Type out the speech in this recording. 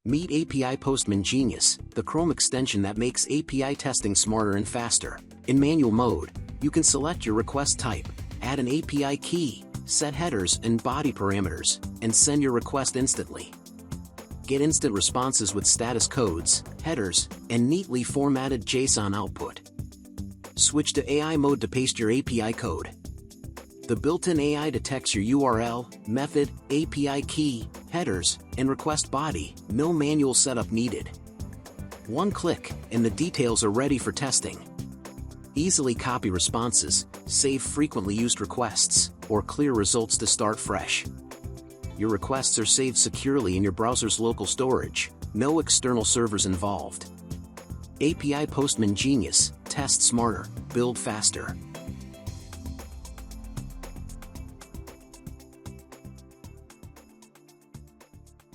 Meet API Postman Genius, the Chrome extension that makes API testing smarter and faster. In manual mode, you can select your request type, add an API key, set headers and body parameters, and send your request instantly. Get instant responses with status codes, headers, and neatly formatted JSON output. Switch to AI mode to paste your API code. The built-in AI detects your URL, method, API key, headers, and request body. No manual setup needed. One click, and the details are ready for testing. Easily copy responses, save frequently used requests, or clear results to start fresh. Your requests are saved securely in your browser's local storage. No external servers involved. API Postman Genius. Test smarter, build faster.